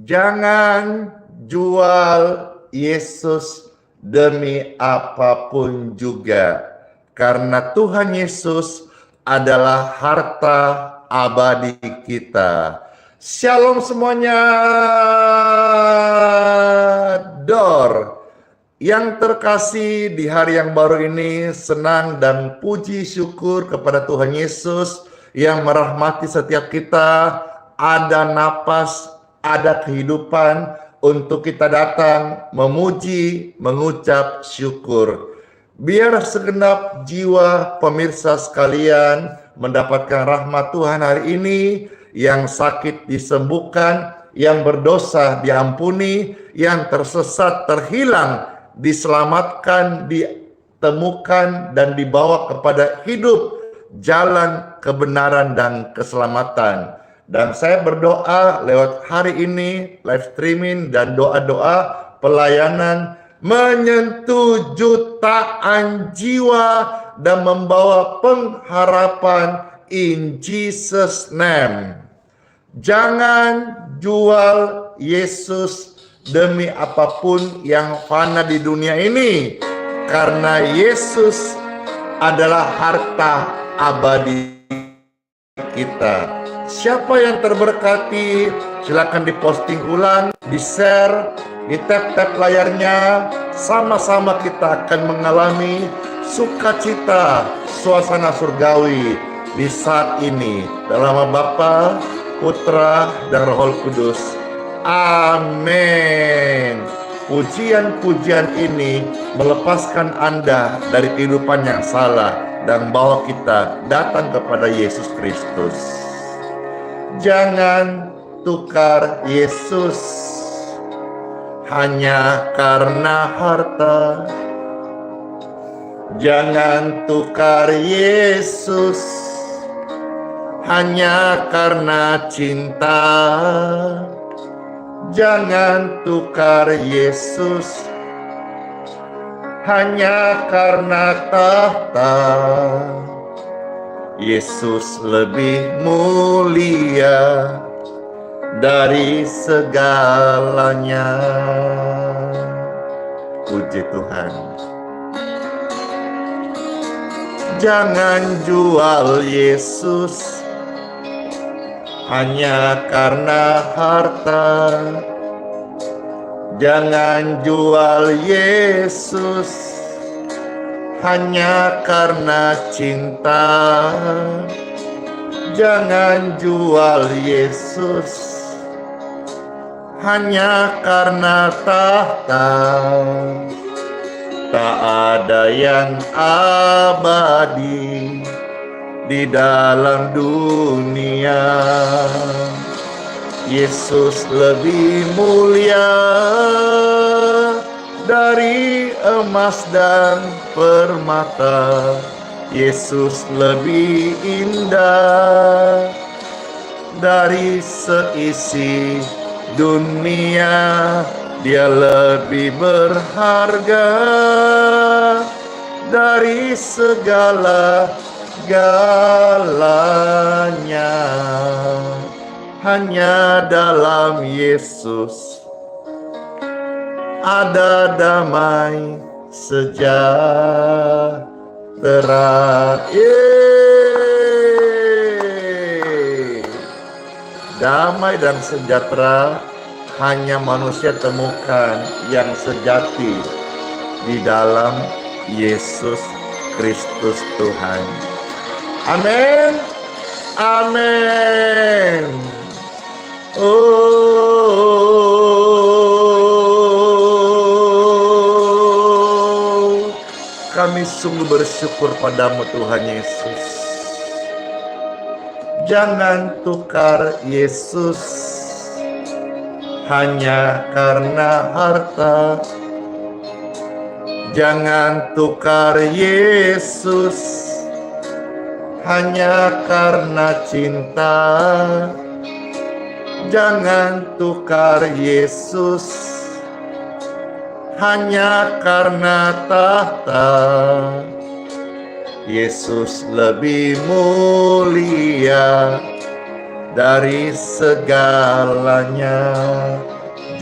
Jangan jual Yesus demi apapun juga, karena Tuhan Yesus adalah harta abadi kita. Shalom semuanya. Dor yang terkasih, di hari yang baru ini senang dan puji syukur kepada Tuhan Yesus yang merahmati setiap kita. Ada napas, ada kehidupan untuk kita datang memuji, mengucap syukur. Biar segenap jiwa pemirsa sekalian mendapatkan rahmat Tuhan hari ini, yang sakit disembuhkan, yang berdosa diampuni, yang tersesat terhilang, diselamatkan, ditemukan, dan dibawa kepada hidup, jalan kebenaran dan keselamatan. Dan saya berdoa lewat hari ini, live streaming dan doa-doa pelayanan, menyentuh jutaan jiwa dan membawa pengharapan in Jesus' name. Jangan jual Yesus demi apapun yang fana di dunia ini, karena Yesus adalah harta abadi kita. Siapa yang terberkati, silakan diposting ulang, di-share, di tap-tap layarnya. Sama-sama kita akan mengalami sukacita, suasana surgawi di saat ini. Dalam nama Bapa, Putra, dan Roh Kudus. Amin. Pujian-pujian ini melepaskan Anda dari kehidupan yang salah dan bawa kita datang kepada Yesus Kristus. Jangan tukar Yesus hanya karena harta. Jangan tukar Yesus hanya karena cinta. Jangan tukar Yesus hanya karena tahta. Yesus lebih mulia dari segalanya. Puji Tuhan. Jangan jual Yesus hanya karena harta. Jangan jual Yesus hanya karena cinta. Jangan jual Yesus hanya karena tahta. Tak ada yang abadi di dalam dunia. Yesus lebih mulia dari emas dan permata. Yesus lebih indah dari seisi dunia. Dia lebih berharga dari segala-galanya. Hanya dalam Yesus ada damai sejahtera. Damai dan sejahtera hanya manusia temukan yang sejati di dalam Yesus Kristus Tuhan. Amin. Amin. Oh, kami sungguh bersyukur padamu Tuhan Yesus. Jangan tukar Yesus hanya karena harta. Jangan tukar Yesus hanya karena cinta. Jangan tukar Yesus hanya karena tahta. Yesus lebih mulia dari segalanya.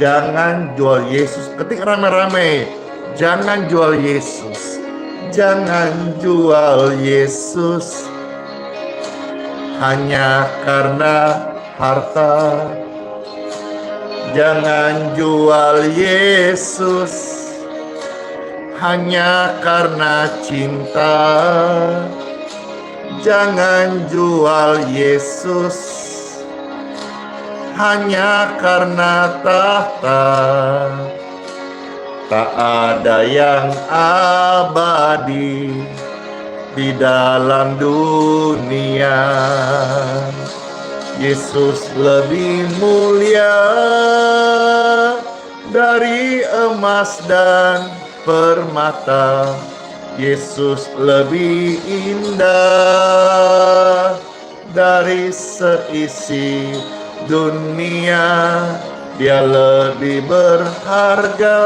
Jangan jual Yesus. Ketik rame-rame. Jangan jual Yesus. Jangan jual Yesus hanya karena harta. Jangan jual Yesus hanya karena cinta. Jangan jual Yesus hanya karena tahta. Tak ada yang abadi di dalam dunia. Yesus lebih mulia dari emas dan permata. Yesus lebih indah dari seisi dunia. Dia lebih berharga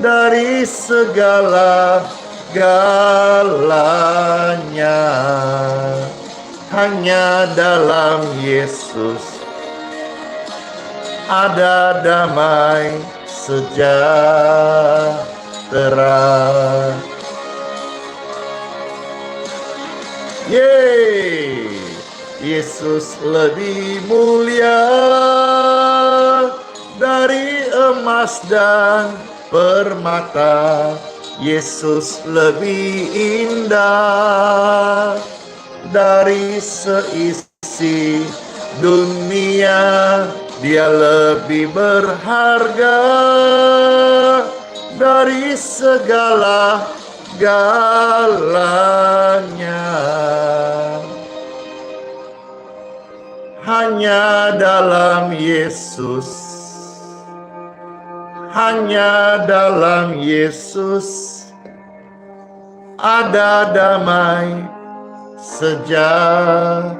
dari segala-galanya. Hanya dalam Yesus ada damai sejahtera. Yeay! Yesus lebih mulia dari emas dan permata. Yesus lebih indah dari seisi dunia. Dia lebih berharga dari segala-galanya. Hanya dalam Yesus, hanya dalam Yesus ada damai sejahtera.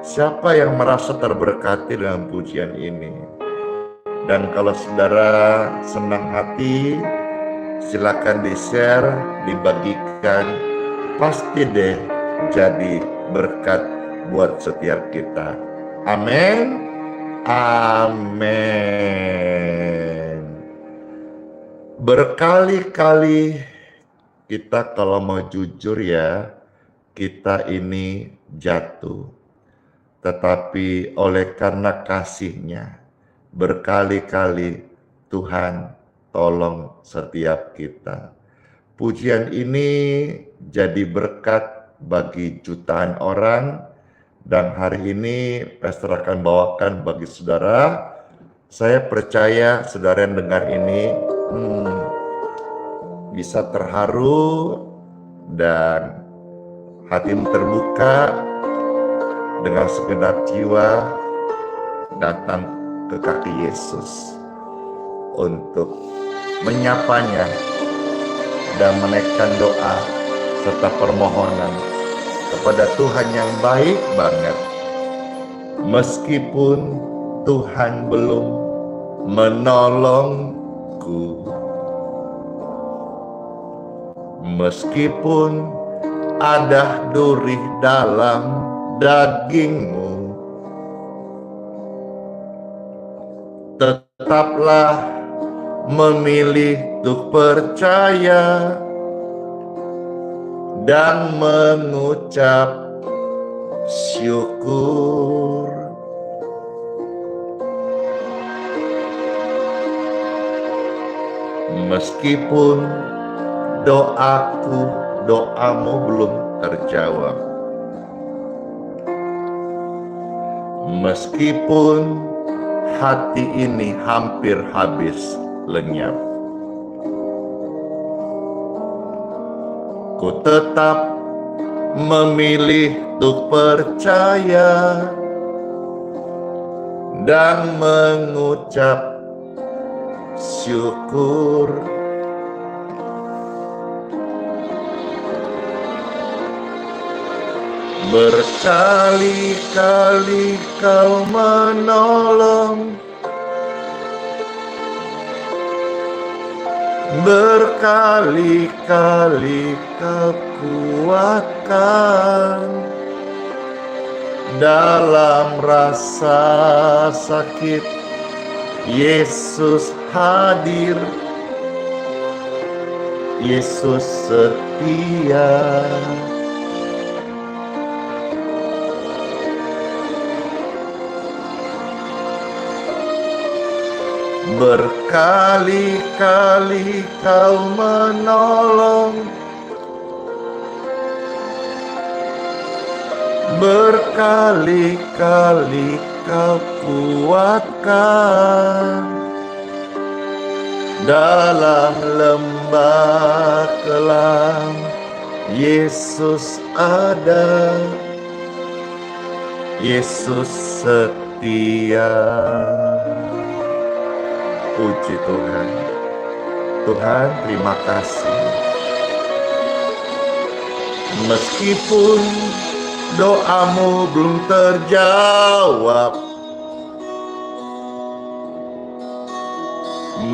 Siapa yang merasa terberkati dengan pujian ini? Dan kalau saudara senang hati, silakan di-share, dibagikan. Pasti deh jadi berkat buat setiap kita. Amin. Amin. Berkali-kali kita kalau mau jujur ya, kita ini jatuh. Tetapi oleh karena kasih-Nya, berkali-kali Tuhan tolong setiap kita. Pujian ini jadi berkat bagi jutaan orang. Dan hari ini Pastor akan bawakan bagi saudara. Saya percaya saudara yang dengar ini bisa terharu dan hatimu terbuka dengan segenap jiwa datang ke kaki Yesus untuk menyapanya dan menaikkan doa serta permohonan kepada Tuhan yang baik banget. Meskipun Tuhan belum menolongku, meskipun ada duri dalam dagingmu, tetaplah memilih untuk percaya dan mengucap syukur. Meskipun doamu belum terjawab, meskipun hati ini hampir habis lenyap, ku tetap memilih untuk percaya dan mengucap syukur. Berkali-kali Kau menolong, Berkali-kali Kau kuatkan dalam rasa sakit. Yesus hadir, Yesus setia. Berkali-kali Kau menolong, berkali-kali Kau kuatkan dalam lembah kelam. Yesus ada, Yesus setia. Puji Tuhan. Tuhan, terima kasih. Meskipun doamu belum terjawab,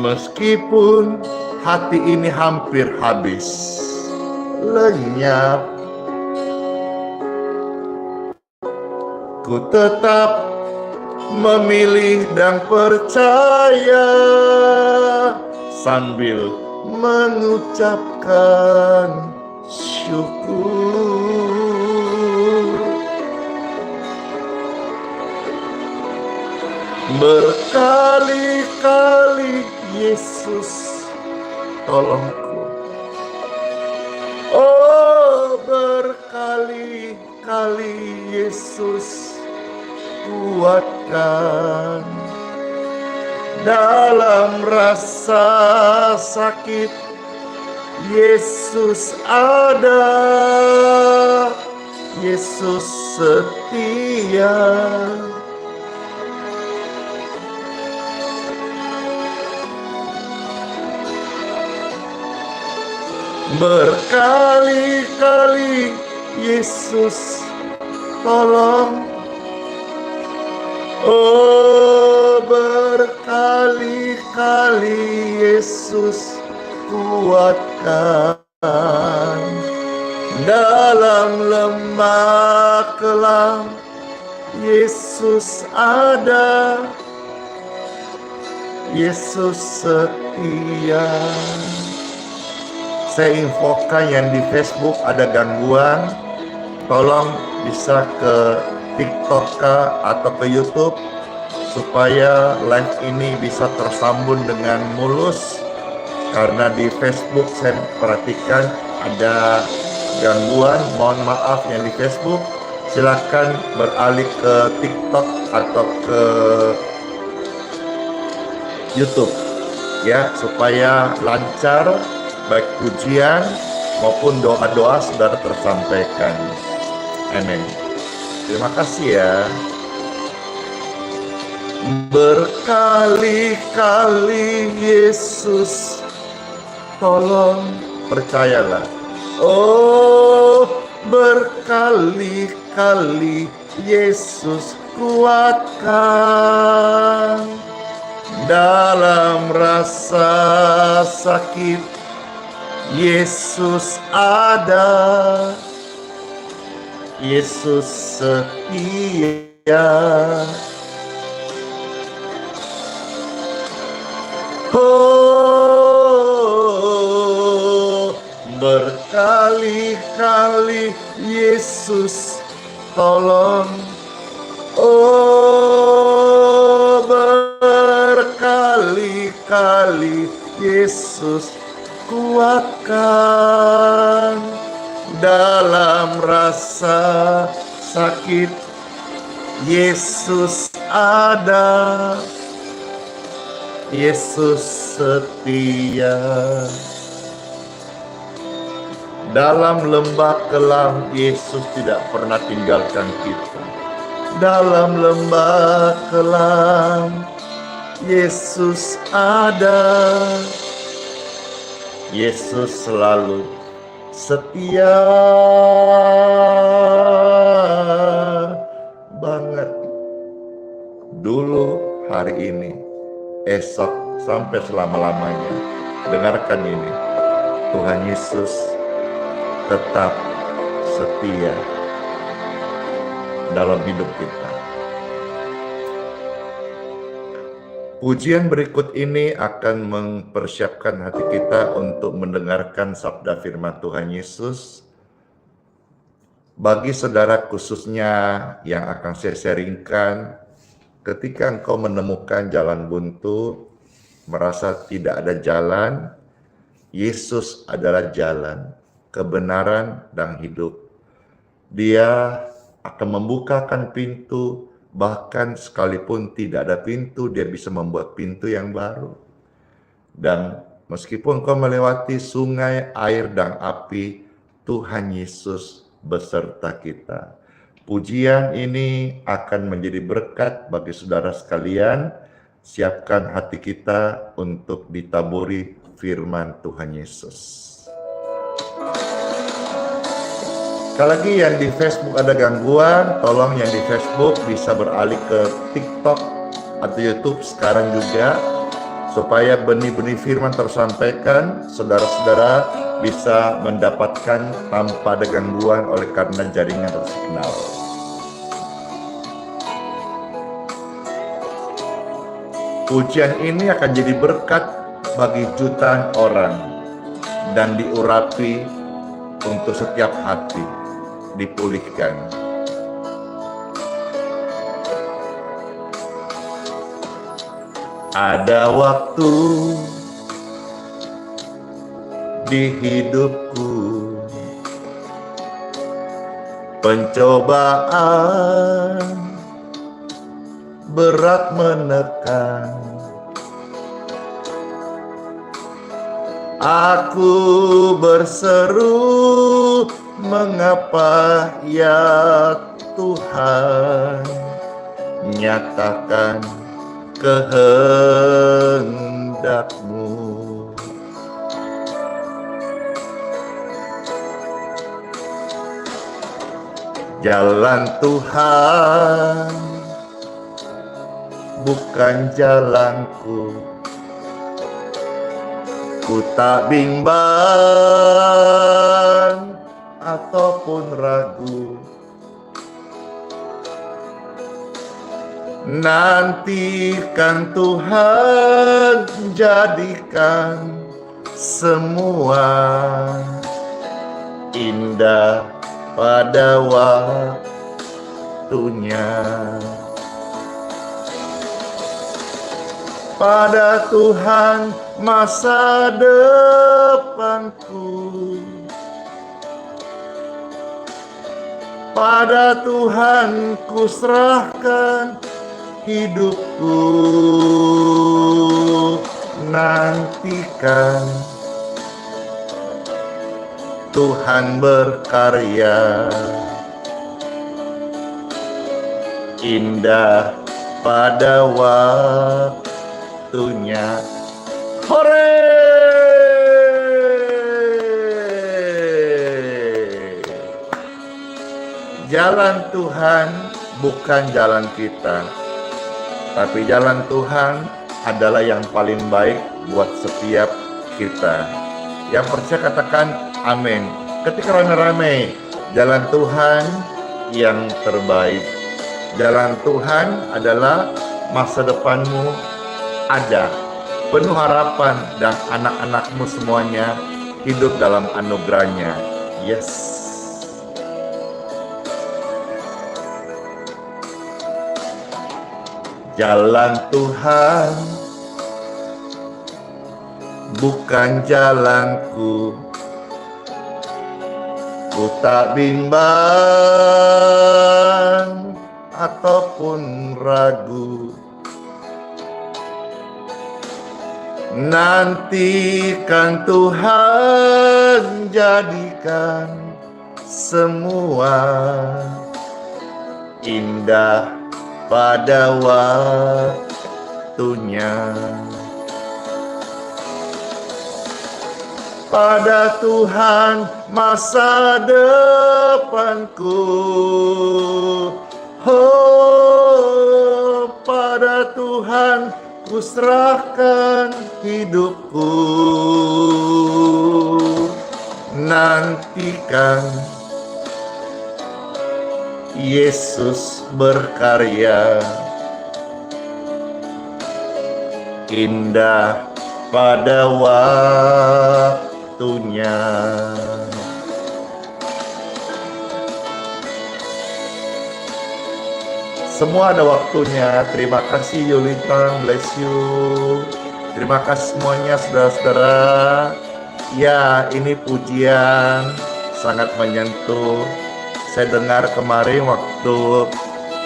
meskipun hati ini hampir habis, lenyap, ku tetap memilih dan percaya sambil mengucapkan syukur. Berkali-kali Yesus tolongku. Oh, berkali-kali Yesus kuatkan dalam rasa sakit. Yesus ada, Yesus setia. Berkali-kali Yesus tolong. Oh, berkali-kali Yesus kuatkan dalam lembah kelam. Yesus ada, Yesus setia. Saya infokan yang di Facebook ada gangguan, tolong bisa ke TikTok atau ke YouTube supaya live ini bisa tersambung dengan mulus. Karena di Facebook saya perhatikan ada gangguan, mohon maaf yang di Facebook. Silakan beralih ke TikTok atau ke YouTube ya, supaya lancar baik pujian maupun doa-doa saudara tersampaikan. Amin. Terima kasih ya. Berkali-kali Yesus tolong, percayalah. Oh, berkali-kali Yesus kuatkan dalam rasa sakit. Yesus ada, Yesus setia. Oh, berkali-kali Yesus tolong. Oh, berkali-kali Yesus kuatkan dalam rasa sakit. Yesus ada, Yesus setia. Dalam lembah kelam, Yesus tidak pernah tinggalkan kita. Dalam lembah kelam, Yesus ada, Yesus selalu setia banget. Dulu, hari ini, esok, sampai selama-lamanya. Dengarkan ini, Tuhan Yesus tetap setia dalam hidup kita. Pujian berikut ini akan mempersiapkan hati kita untuk mendengarkan sabda firman Tuhan Yesus. Bagi saudara khususnya yang akan saya sharingkan, ketika engkau menemukan jalan buntu, merasa tidak ada jalan, Yesus adalah jalan, kebenaran, dan hidup. Dia akan membukakan pintu, bahkan sekalipun tidak ada pintu, dia bisa membuat pintu yang baru. Dan meskipun kau melewati sungai, air, dan api, Tuhan Yesus beserta kita. Pujian ini akan menjadi berkat bagi saudara sekalian. Siapkan hati kita untuk ditaburi firman Tuhan Yesus. Sekali lagi yang di Facebook ada gangguan, tolong yang di Facebook bisa beralih ke TikTok atau YouTube sekarang juga, supaya benih-benih firman tersampaikan, saudara-saudara bisa mendapatkan tanpa ada gangguan oleh karena jaringan tersignal. Pujian ini akan jadi berkat bagi jutaan orang dan diurapi untuk setiap hati, dipulihkan. Ada waktu di hidupku, pencobaan berat menekan. Aku berseru, mengapa ya Tuhan, nyatakan kehendak-Mu. Jalan Tuhan bukan jalanku, ku tak bimbang ataupun ragu. Nantikan Tuhan jadikan semua indah pada waktunya. Pada Tuhan masa depanku, pada Tuhan ku serahkan hidupku. Nantikan Tuhan berkarya, indah pada waktunya. Hore! Jalan Tuhan bukan jalan kita, tapi jalan Tuhan adalah yang paling baik buat setiap kita. Yang percaya katakan amin. Ketika rame-rame, jalan Tuhan yang terbaik. Jalan Tuhan adalah masa depanmu ada, penuh harapan, dan anak-anakmu semuanya hidup dalam anugerahnya. Yes. Jalan Tuhan bukan jalanku, ku tak bimbang ataupun ragu. Nantikan Tuhan jadikan semua indah pada waktunya. Pada Tuhan masa depanku, oh, pada Tuhan Kuserahkan hidupku, nantikan Yesus berkarya. Indah pada waktunya. Semua ada waktunya. Terima kasih Yulita, bless you. Terima kasih semuanya saudara-saudara. Ya, ini pujian sangat menyentuh. Saya dengar kemarin waktu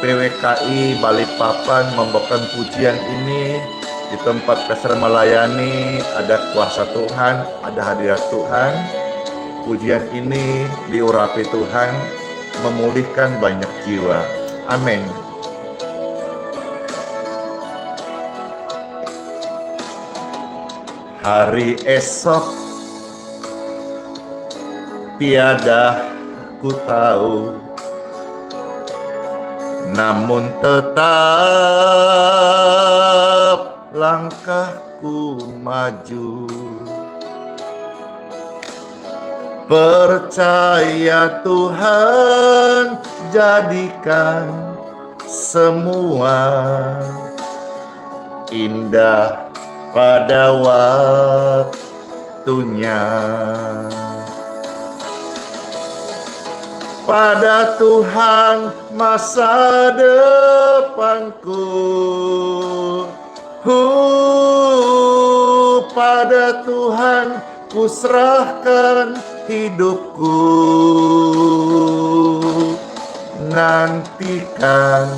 PWKI Balikpapan membawakan pujian ini di tempat Pastor melayani, ada kuasa Tuhan, ada hadirat Tuhan. Pujian ini diurapi Tuhan, memulihkan banyak jiwa. Amin. Hari esok tiada ku tahu, namun tetap langkahku maju. Percaya Tuhan jadikan semua indah pada waktunya. Pada Tuhan masa depanku, pada Tuhan ku serahkan hidupku, nantikan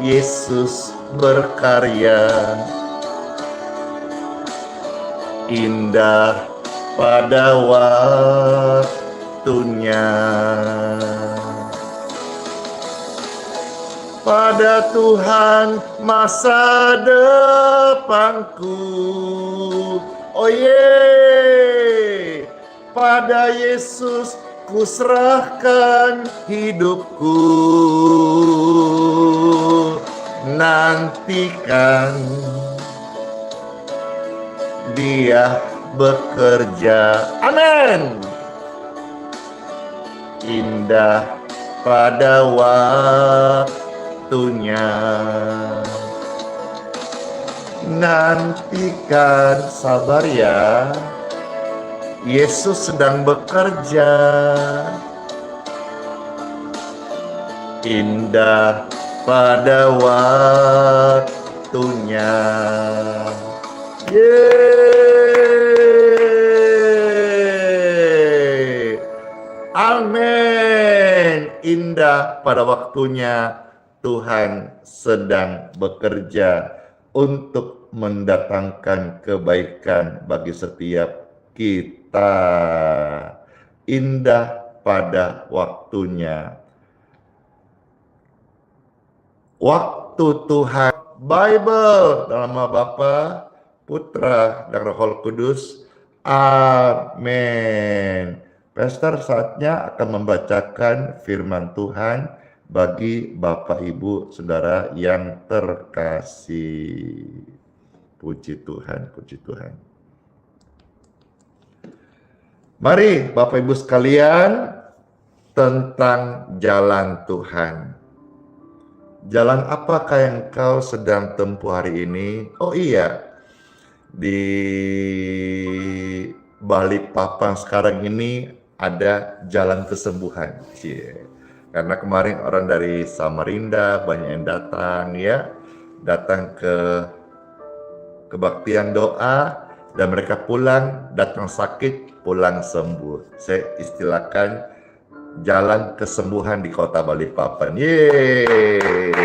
Yesus berkarya. Indah pada waktunya. Pada Tuhan masa depanku. Oh pada Yesus ku serahkan hidupku, nantikan Dia bekerja. Amin. Indah pada waktunya. Nantikan, sabar ya. Yesus sedang bekerja. Indah pada waktunya. Yeay. Amin. Indah pada waktunya. Tuhan sedang bekerja untuk mendatangkan kebaikan bagi setiap kita. Indah pada waktunya. Waktu Tuhan. Bible dalam nama Bapa, Putra, dan Roh Kudus. Amin. Pastor saatnya akan membacakan firman Tuhan bagi Bapak Ibu Saudara yang terkasih. Puji Tuhan, puji Tuhan. Mari Bapak Ibu sekalian, tentang jalan Tuhan. Jalan apakah yang kau sedang tempuh hari ini? Oh iya, di Balikpapan sekarang ini ada jalan kesembuhan. Karena kemarin orang dari Samarinda banyak yang datang ya, datang ke kebaktian doa, dan mereka pulang, datang sakit, pulang sembuh. Saya istilahkan jalan kesembuhan di kota Balikpapan. Yeay,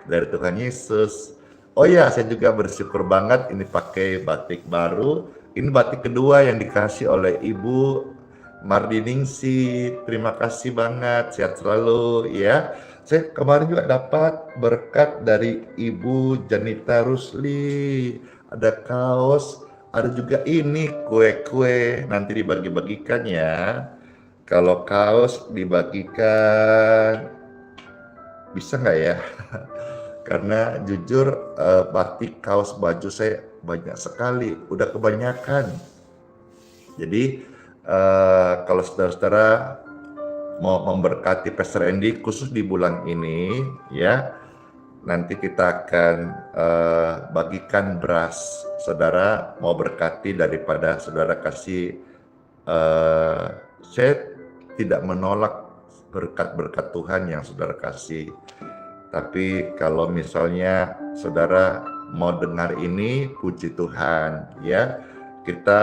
dari Tuhan Yesus. Oh ya, saya juga bersyukur banget ini pakai batik baru. Ini batik kedua yang dikasih oleh Ibu Mardiningsi. Terima kasih banget, sehat selalu ya. Saya kemarin juga dapat berkat dari Ibu Janita Rusli. Ada kaos, ada juga ini kue-kue, nanti dibagi-bagikan ya. Kalau kaos dibagikan, bisa nggak ya? karena jujur batik, kaos, baju saya banyak sekali, udah kebanyakan. Jadi kalau saudara-saudara mau memberkati Pastor Andy khusus di bulan ini ya, nanti kita akan bagikan beras. Saudara mau berkati daripada saudara kasih, saya tidak menolak berkat-berkat Tuhan yang saudara kasih. Tapi kalau misalnya saudara mau dengar ini, puji Tuhan ya, kita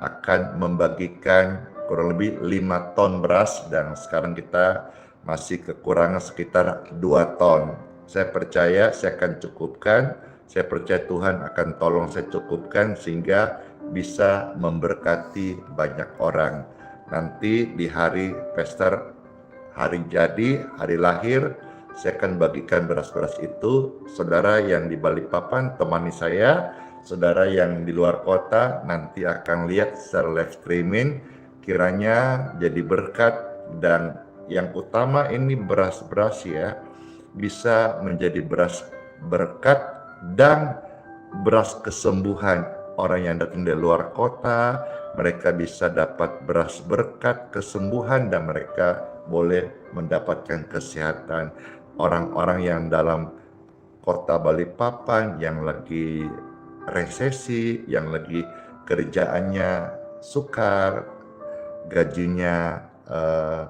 akan membagikan kurang lebih 5 ton beras dan sekarang kita masih kekurangan sekitar 2 ton. Saya percaya saya akan cukupkan, saya percaya Tuhan akan tolong saya cukupkan sehingga bisa memberkati banyak orang. Nanti di hari Pastor, hari jadi, hari lahir, saya akan bagikan beras-beras itu. Saudara yang di Balikpapan temani saya, saudara yang di luar kota nanti akan lihat secara live streaming, kiranya jadi berkat. Dan yang utama ini beras-beras ya, bisa menjadi beras berkat dan beras kesembuhan. Orang yang datang dari luar kota, mereka bisa dapat beras berkat kesembuhan dan mereka boleh mendapatkan kesehatan. Orang-orang yang dalam kota Balikpapan yang lagi resesi, yang lagi kerjaannya sukar, gajinya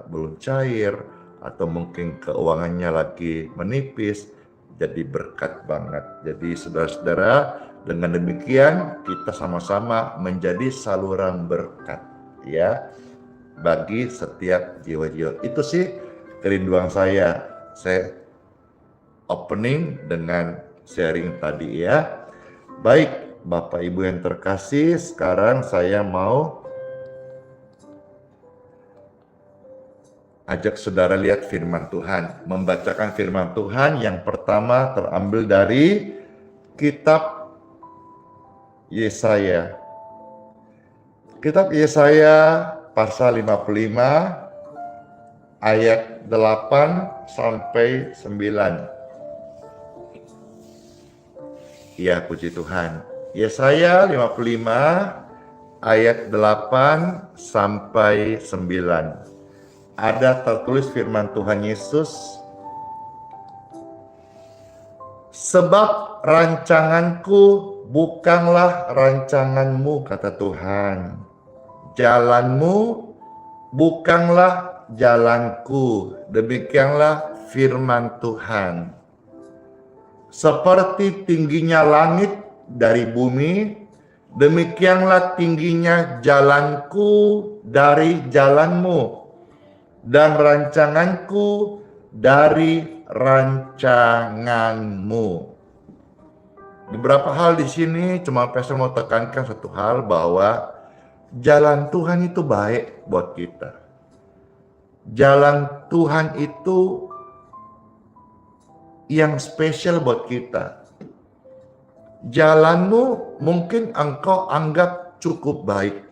belum cair, atau mungkin keuangannya lagi menipis, jadi berkat banget. Jadi saudara-saudara, dengan demikian kita sama-sama menjadi saluran berkat ya bagi setiap jiwa-jiwa. Itu sih kerinduan saya. Saya opening dengan sharing tadi ya. Baik, Bapak Ibu yang terkasih, sekarang saya mau ajak saudara lihat firman Tuhan, membacakan firman Tuhan. Yang pertama terambil dari kitab Yesaya. Kitab Yesaya pasal 55 ayat 8 sampai 9. Ya, puji Tuhan. Yesaya 55 ayat 8 sampai 9. Ada tertulis firman Tuhan Yesus, sebab rancanganku bukanlah rancanganmu, kata Tuhan. Jalanmu bukanlah jalanku. Demikianlah firman Tuhan. Seperti tingginya langit dari bumi, demikianlah tingginya jalanku dari jalanmu, dan rancanganku dari rancanganmu. Beberapa hal di sini cuma Pastor mau tekankan satu hal, bahwa jalan Tuhan itu baik buat kita. Jalan Tuhan itu yang spesial buat kita. Jalanmu mungkin engkau anggap cukup baik,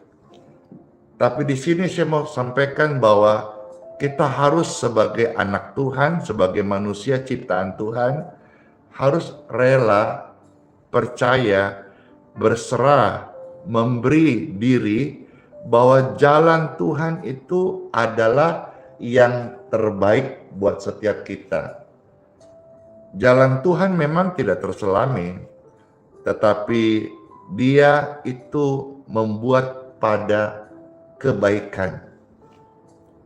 tapi di sini saya mau sampaikan bahwa kita harus sebagai anak Tuhan, sebagai manusia ciptaan Tuhan, harus rela, percaya, berserah, memberi diri bahwa jalan Tuhan itu adalah yang terbaik buat setiap kita. Jalan Tuhan memang tidak terselami, tetapi Dia itu membuat pada kebaikan.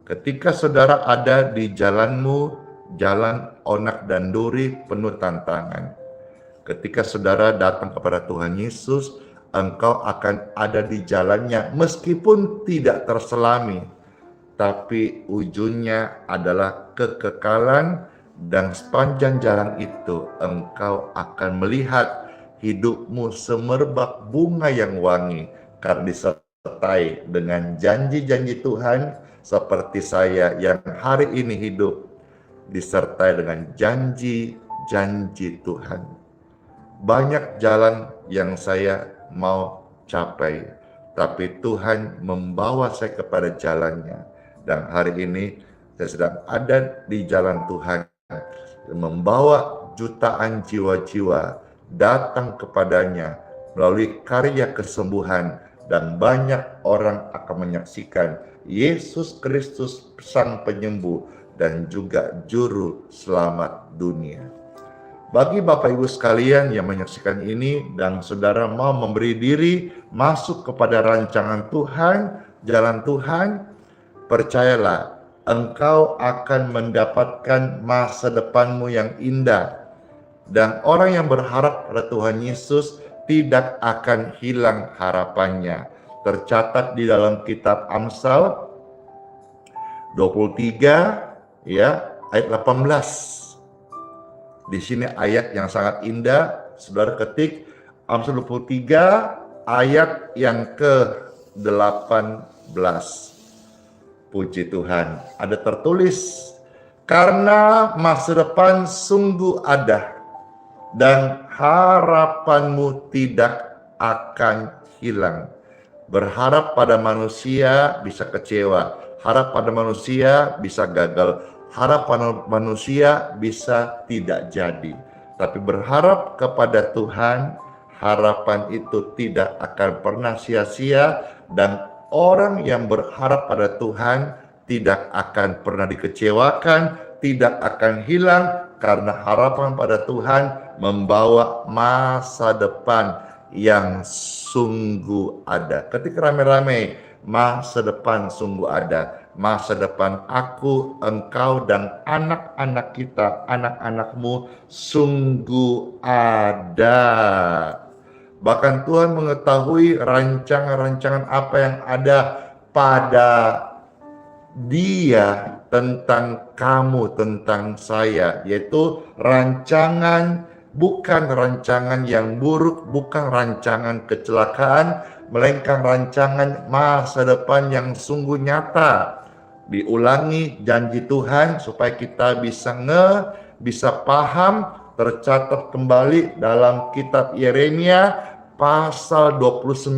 Ketika saudara ada di jalanmu, jalan onak dan duri penuh tantangan. Ketika saudara datang kepada Tuhan Yesus, engkau akan ada di jalannya meskipun tidak terselami, tapi ujungnya adalah kekekalan. Dan sepanjang jalan itu engkau akan melihat hidupmu semerbak bunga yang wangi, karena disertai dengan janji-janji Tuhan. Seperti saya yang hari ini hidup disertai dengan janji-janji Tuhan. Banyak jalan yang saya mau capai, tapi Tuhan membawa saya kepada jalannya. Dan hari ini saya sedang ada di jalan Tuhan, membawa jutaan jiwa-jiwa datang kepadanya melalui karya kesembuhan, dan banyak orang akan menyaksikan Yesus Kristus Sang Penyembuh dan juga Juru Selamat dunia. Bagi Bapak Ibu sekalian yang menyaksikan ini dan saudara mau memberi diri masuk kepada rancangan Tuhan, jalan Tuhan, percayalah engkau akan mendapatkan masa depanmu yang indah. Dan orang yang berharap pada Tuhan Yesus tidak akan hilang harapannya. Tercatat di dalam kitab Amsal 23 ya, ayat 18. Di sini ayat yang sangat indah, saudara ketik Amsal 23 ayat yang ke-18. Puji Tuhan, ada tertulis, karena masa depan sungguh ada dan harapanmu tidak akan hilang. Berharap pada manusia bisa kecewa, harap pada manusia bisa gagal, harap pada manusia bisa tidak jadi. Tapi berharap kepada Tuhan, harapan itu tidak akan pernah sia-sia, dan orang yang berharap pada Tuhan tidak akan pernah dikecewakan, tidak akan hilang, karena harapan pada Tuhan membawa masa depan yang sungguh ada. Ketika rame-rame, masa depan sungguh ada. Masa depan aku, engkau, dan anak-anak kita, anak-anakmu sungguh ada. Bahkan Tuhan mengetahui rancangan-rancangan apa yang ada pada Dia tentang kamu, tentang saya, yaitu rancangan, bukan rancangan yang buruk, bukan rancangan kecelakaan, melainkan rancangan masa depan yang sungguh nyata. Diulangi janji Tuhan supaya kita bisa paham, tercatat kembali dalam kitab Yeremia pasal 29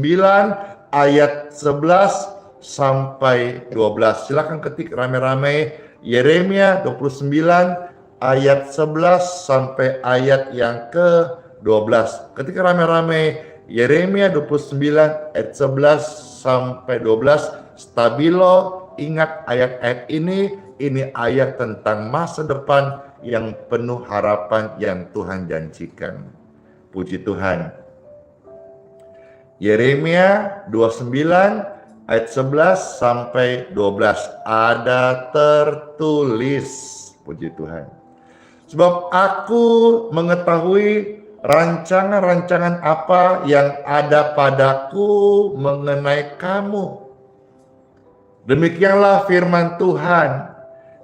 ayat 11 sampai 12. Silakan ketik rame-rame Yeremia 29 ayat 11 sampai ayat yang ke-12. Ketika rame-rame Yeremia 29 ayat 11 sampai 12, stabilo, ingat ayat-ayat ini ayat tentang masa depan yang penuh harapan yang Tuhan janjikan. Puji Tuhan. Yeremia 29 ayat 11 sampai 12 ada tertulis. Puji Tuhan. Sebab aku mengetahui rancangan-rancangan apa yang ada padaku mengenai kamu. Demikianlah firman Tuhan,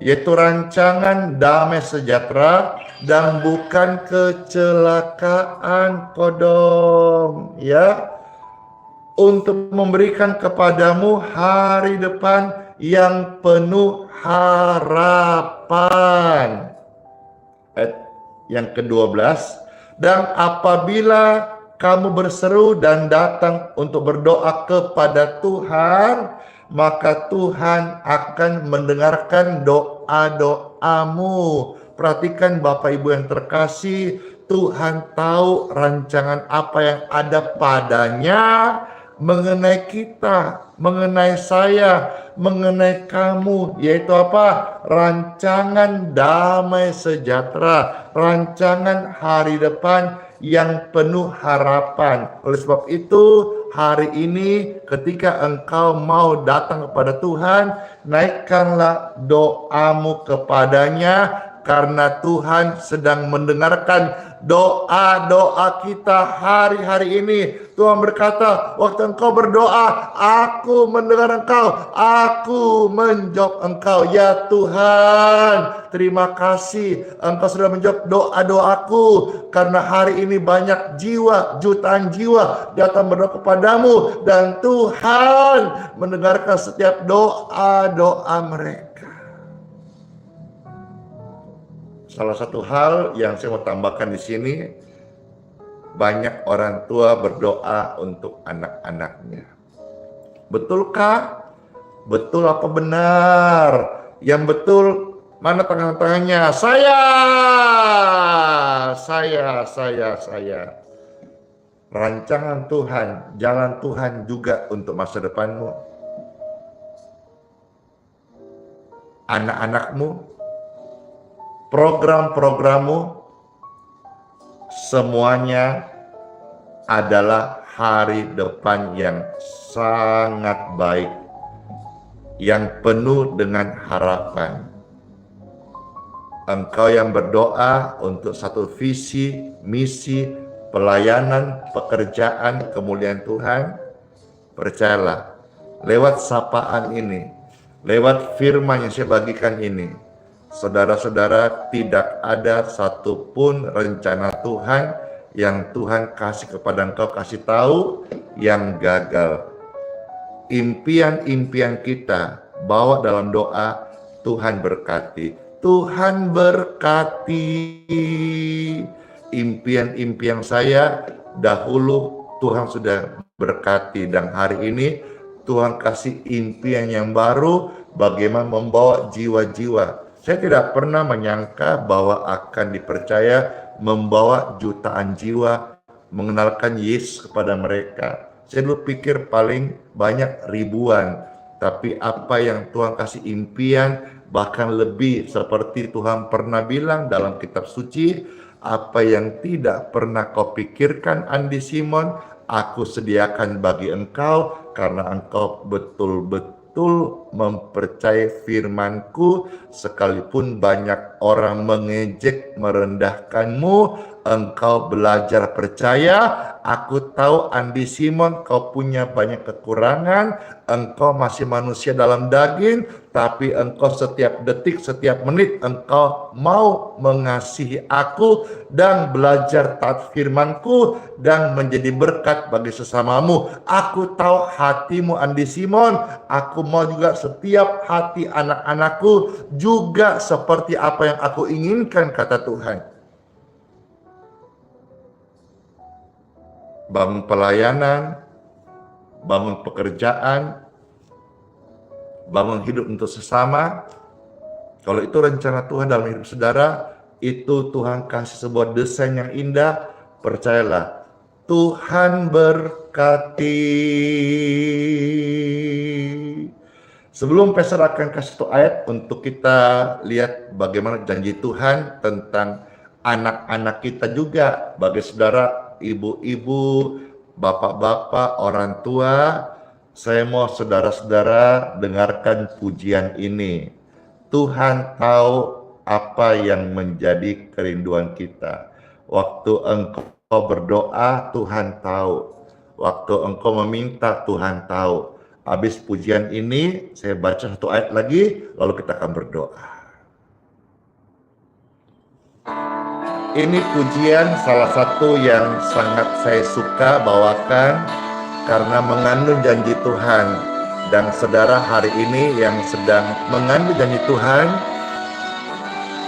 yaitu rancangan damai sejahtera dan bukan kecelakaan, kodong, ya, untuk memberikan kepadamu hari depan yang penuh harapan. Ayat yang ke-12, dan apabila kamu berseru dan datang untuk berdoa kepada Tuhan, maka Tuhan akan mendengarkan doa-doamu. Perhatikan Bapak Ibu yang terkasih, Tuhan tahu rancangan apa yang ada padanya mengenai kita, mengenai saya, mengenai kamu, yaitu apa? Rancangan damai sejahtera, rancangan hari depan yang penuh harapan. Oleh sebab itu, hari ini ketika engkau mau datang kepada Tuhan, naikkanlah doamu kepadanya, karena Tuhan sedang mendengarkan doa-doa kita hari-hari ini. Tuhan berkata, waktu engkau berdoa, aku mendengar engkau, aku menjawab engkau. Ya Tuhan, terima kasih engkau sudah menjawab doa-doaku, karena hari ini banyak jiwa, jutaan jiwa datang berdoa kepadamu, dan Tuhan mendengarkan setiap doa-doa mereka. Salah satu hal yang saya mau tambahkan di sini, banyak orang tua berdoa untuk anak-anaknya. Betulkah? Betul apa benar? Yang betul Mana tangan-tangannya? Saya. Rancangan Tuhan, jalan Tuhan juga untuk masa depanmu. Anak-anakmu, program-programmu, semuanya adalah hari depan yang sangat baik, yang penuh dengan harapan. Engkau yang berdoa untuk satu visi, misi, pelayanan, pekerjaan, kemuliaan Tuhan, percayalah, lewat sapaan ini, lewat firman yang saya bagikan ini, saudara-saudara, tidak ada satupun rencana Tuhan yang Tuhan kasih kepada engkau, kasih tahu yang gagal. Impian-impian kita bawa dalam doa, Tuhan berkati. Tuhan berkati. Impian-impian saya dahulu Tuhan sudah berkati, dan hari ini Tuhan kasih impian yang baru, bagaimana membawa jiwa-jiwa. Saya tidak pernah menyangka bahwa akan dipercaya membawa jutaan jiwa, mengenalkan Yesus kepada mereka. Saya dulu pikir paling banyak ribuan, tapi apa yang Tuhan kasih impian bahkan lebih, seperti Tuhan pernah bilang dalam kitab suci, apa yang tidak pernah kau pikirkan, Andi Simon, aku sediakan bagi engkau karena engkau betul-betul mempercayai firman-Ku, sekalipun banyak orang mengejek, merendahkanmu, engkau belajar percaya. Aku tahu Andi Simon, kau punya banyak kekurangan, engkau masih manusia dalam daging, tapi engkau setiap detik, setiap menit engkau mau mengasihi aku dan belajar taat firman-Ku dan menjadi berkat bagi sesamamu. Aku tahu hatimu, Andi Simon. Aku mau juga setiap hati anak-anakku juga seperti apa yang aku inginkan, kata Tuhan. Bangun pelayanan, bangun pekerjaan, bangun hidup untuk sesama. Kalau itu rencana Tuhan dalam hidup saudara, itu Tuhan kasih sebuah desain yang indah. Percayalah, Tuhan berkati. Sebelum Pastor akan kasih satu ayat untuk kita lihat bagaimana janji Tuhan tentang anak-anak kita juga, bagi saudara, ibu-ibu, bapak-bapak, orang tua, saya mau saudara-saudara dengarkan pujian ini. Tuhan tahu apa yang menjadi kerinduan kita. Waktu engkau berdoa, Tuhan tahu. Waktu engkau meminta, Tuhan tahu. Habis pujian ini, saya baca satu ayat lagi, lalu kita akan berdoa. Ini pujian salah satu yang sangat saya suka bawakan karena mengandung janji Tuhan. Dan saudara hari ini yang sedang mengandung janji Tuhan,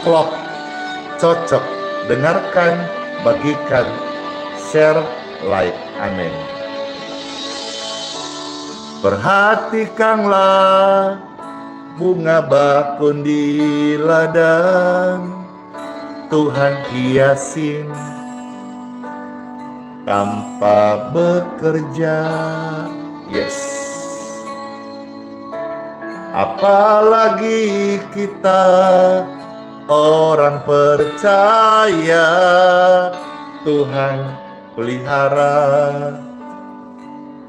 klop, cocok, dengarkan, bagikan, share, like, amin. Perhatikanlah bunga bakun di ladang, Tuhan hiasin tanpa bekerja. Yes. Apalagi kita orang percaya, Tuhan pelihara,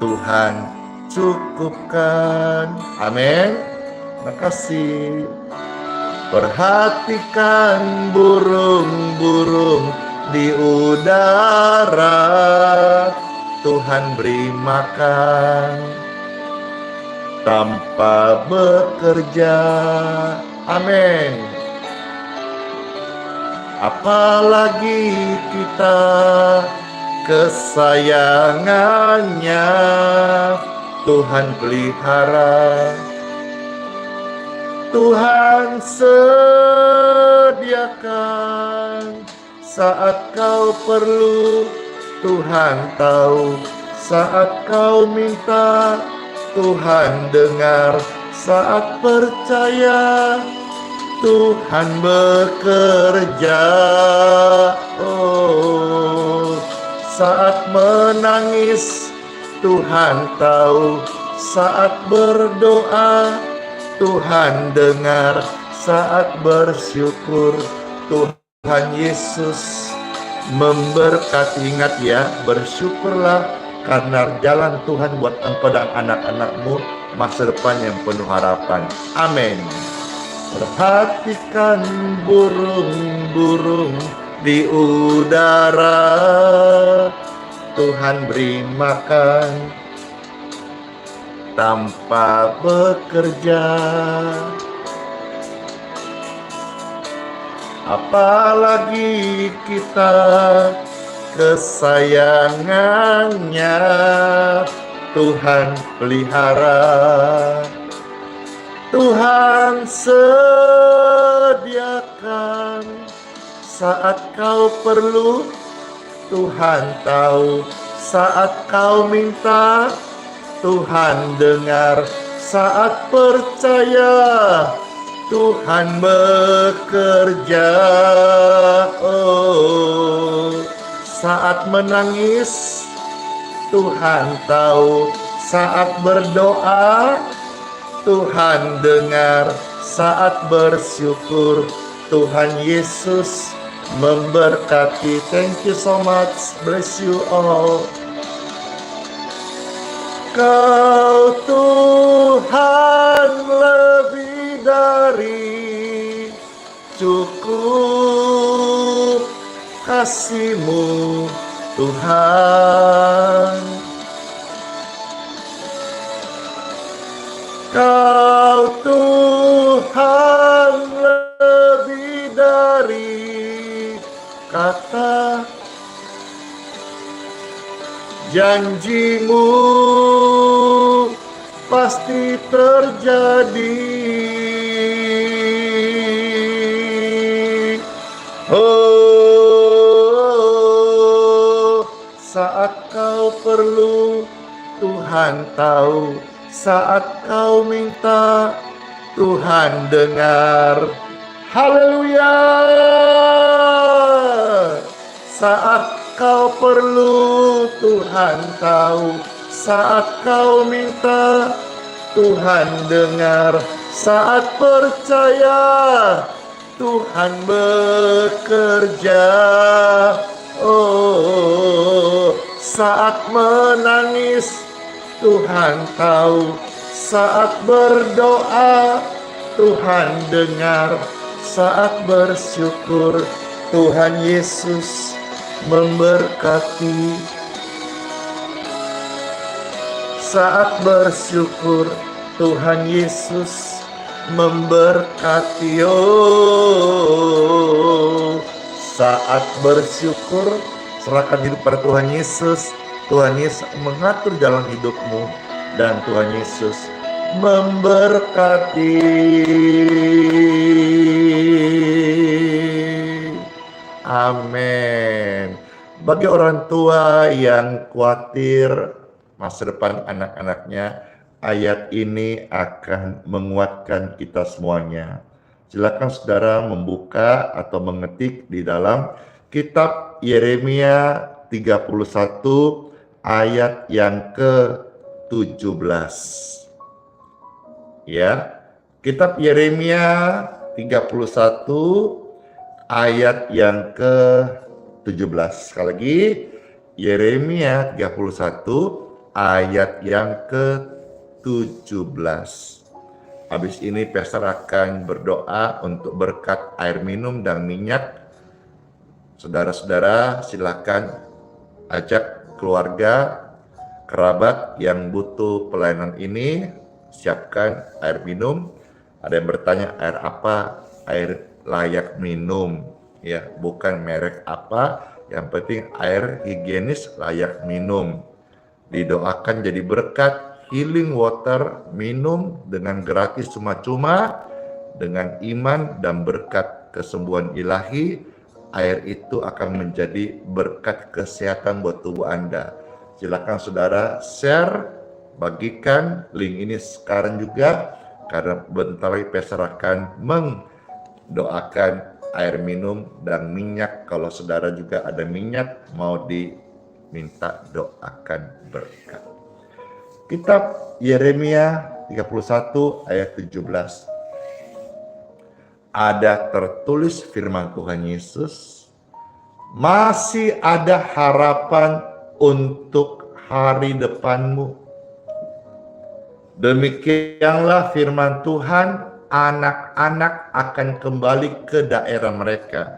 Tuhan cukupkan. Amin. Makasih. Perhatikan burung-burung di udara, Tuhan beri makan tanpa bekerja. Amin. Apalagi kita kesayangannya, Tuhan pelihara, Tuhan sediakan saat kau perlu, Tuhan tahu saat kau minta, Tuhan dengar saat percaya, Tuhan bekerja. Oh, saat menangis Tuhan tahu, saat berdoa Tuhan dengar, saat bersyukur Tuhan Yesus memberkati. Ingat ya, bersyukurlah karena jalan Tuhan buat engkau dan anak-anakmu masa depan yang penuh harapan. Amin. Perhatikan burung-burung di udara, Tuhan beri makan tanpa bekerja. Apalagi kita kesayangannya, Tuhan pelihara. Tuhan sediakan saat kau perlu, Tuhan tahu saat kau minta, Tuhan dengar saat percaya, Tuhan bekerja. Oh, saat menangis Tuhan tahu, saat berdoa Tuhan dengar, saat bersyukur Tuhan Yesus memberkati. Thank you so much. Bless you all. Kau Tuhan lebih dari cukup, kasih-Mu Tuhan. Kau Tuhan lebih dari kata, janji-Mu pasti terjadi. Oh, saat kau perlu Tuhan tahu, saat kau minta Tuhan dengar. Haleluya. Saat kau perlu Tuhan tahu, saat kau minta Tuhan dengar, saat percaya Tuhan bekerja. Oh, saat menangis Tuhan tahu, saat berdoa Tuhan dengar, saat bersyukur Tuhan Yesus memberkati. Saat bersyukur Tuhan Yesus memberkati. Oh, saat bersyukur serahkan hidup pada Tuhan Yesus. Tuhan Yesus mengatur jalan hidupmu dan Tuhan Yesus memberkati. Amin. Bagi orang tua yang khawatir masa depan anak-anaknya, ayat ini akan menguatkan kita semuanya. Silakan saudara membuka atau mengetik di dalam kitab Yeremia 31 ayat yang ke-17. Ya, kitab Yeremia 31 ayat yang ke-17. Sekali lagi, Yeremia 31 ayat yang ke-17. Habis ini pastor akan berdoa untuk berkat air minum dan minyak. Saudara-saudara silakan ajak keluarga, kerabat yang butuh pelayanan ini, siapkan air minum. Ada yang bertanya air apa? Air layak minum, ya, bukan merek apa. Yang penting air higienis layak minum. Didoakan jadi berkat, healing water, minum dengan gratis cuma-cuma, dengan iman dan berkat kesembuhan ilahi. Air itu akan menjadi berkat kesehatan buat tubuh Anda. Silakan saudara share, bagikan link ini sekarang juga, karena bentar lagi pastor akan doakan air minum dan minyak. Kalau saudara juga ada minyak, mau diminta doakan berkat. Kitab Yeremia 31 ayat 17. Ada tertulis firman Tuhan Yesus, masih ada harapan untuk hari depanmu. Demikianlah firman Tuhan, anak-anak akan kembali ke daerah mereka,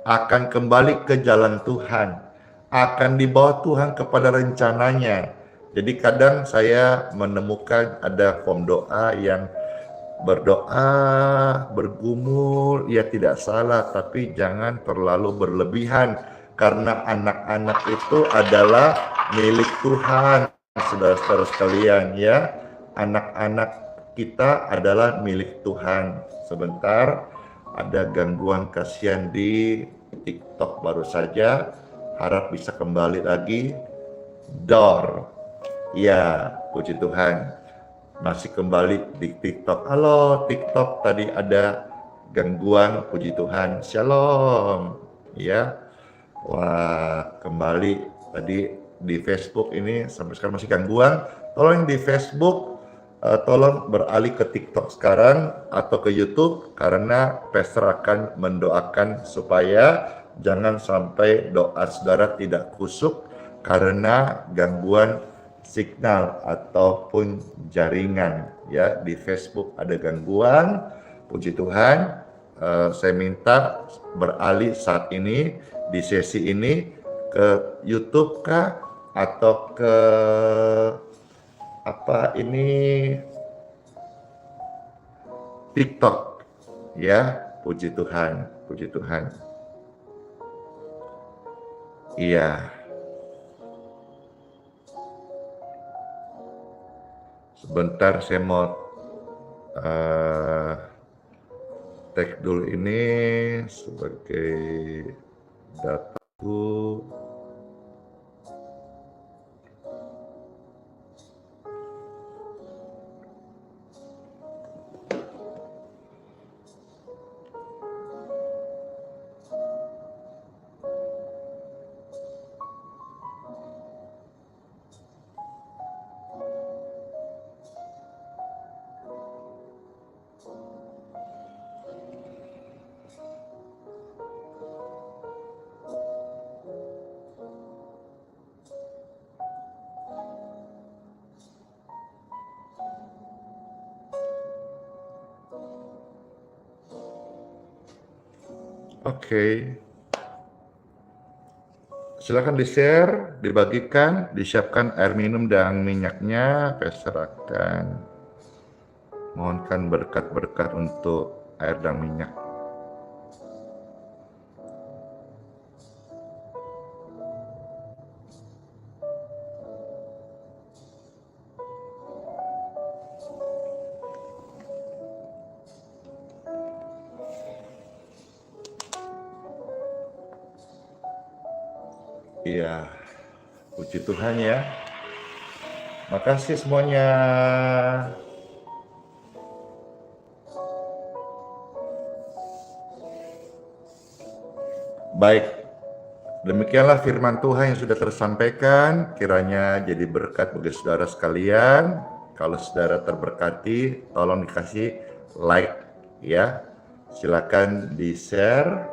akan kembali ke jalan Tuhan, akan dibawa Tuhan kepada rencananya. Jadi kadang saya menemukan ada form doa yang berdoa, bergumul, ya tidak salah, tapi jangan terlalu berlebihan, karena anak-anak itu adalah milik Tuhan, saudara-saudara sekalian ya. Anak-anak kita adalah milik Tuhan. Sebentar, ada gangguan kasihan di TikTok baru saja, harap bisa kembali lagi. Door, ya puji Tuhan. Masih kembali di TikTok. Halo TikTok, tadi ada gangguan, puji Tuhan. Shalom. Ya. Wah, kembali tadi di Facebook ini sampai sekarang masih gangguan. Tolong di Facebook tolong beralih ke TikTok sekarang atau ke YouTube, karena pastor akan mendoakan supaya jangan sampai doa saudara tidak kusuk karena gangguan signal ataupun jaringan ya. Di Facebook ada gangguan, puji Tuhan. Saya minta beralih saat ini di sesi ini ke YouTube kah atau ke apa ini, TikTok ya. Puji Tuhan, puji Tuhan. Iya. Sebentar saya mau tag dulu ini sebagai dataku. Oke. Silakan di-share, dibagikan, disiapkan air minum dan minyaknya. Pastor akan mohonkan berkat-berkat untuk air dan minyak. Iya, puji Tuhan ya. Makasih semuanya. Baik, demikianlah firman Tuhan yang sudah tersampaikan. Kiranya jadi berkat bagi saudara sekalian. Kalau saudara terberkati, tolong dikasih like ya. Silakan di-share.